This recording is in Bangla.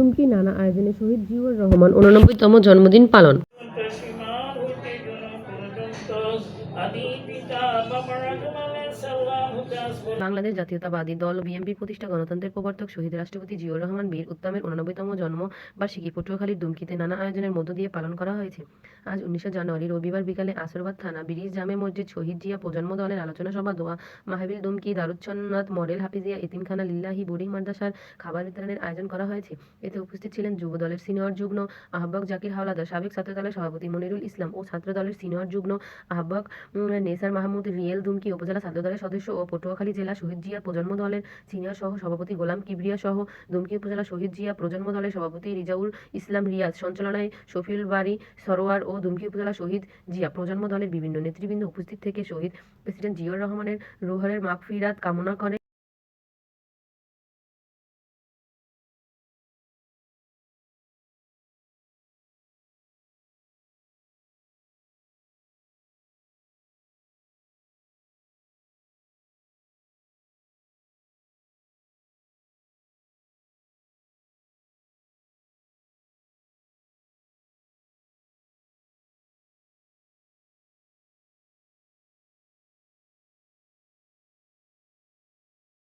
দুমকি নানা আয়োজনে শহীদ জিয়াউর রহমান 89তম জন্মদিন পালন। বাংলাদেশ জাতীয়তাবাদী দল বিএনপির প্রতিষ্ঠা গণতন্ত্রের প্রবর্তক শহীদ রাষ্ট্রপতি জিয়াউর রহমান বীর উত্তমের 89তম জন্মবার্ষিকী পটুয়াখালীর দুমকিতে নানা আয়োজনের মধ্য দিয়ে পালন করা হয়েছে। আজ 19 জানুয়ারি রবিবার বিকালে আসরবাদ থানা ব্রিজ জামে মসজিদ শহীদ জিয়া প্রজন্ম দলের আলোচনা সভা দোয়া মাহফিল দুমকি দারুচ্ছন্নাথ মডেল হাফিজিয়া এতিমখানা লিল্লাহি বোর্ডিং মাদ্রাসার খাবার বিতরণের আয়োজন করা হয়েছে। এতে উপস্থিত ছিলেন যুব দলের সিনিয়র যুগ্ম আহ্বায়ক জাকির হাওলাদার, সাবেক ছাত্র দলের সভাপতি মনিরুল ইসলাম ও ছাত্র দলের সিনিয়র যুগ্ম আহ্বায়ক নেসার মাহমুদ রিয়েল, দুমকি উপজেলা ছাত্র দলের সদস্য ও পটুয়াখালী জেলা শহীদ জিয়া প্রজন্ম দলের সিনিয়র সহ সভাপতি গোলাম কিবরিয়া সহ দুমকি উপজেলা শহীদ জিয়া প্রজন্ম দলের সভাপতি রিজাউল ইসলাম রিয়াজ, সঞ্চালনায় শফিউল বারী সরোয়ার ও দুমকি উপজেলা শহীদ জিয়া প্রজন্ম দলের বিভিন্ন নেতৃবৃন্দ উপস্থিত থেকে শহীদ প্রেসিডেন্ট জিয়াউর রহমানের রুহের মাগফিরাত কামনা করে।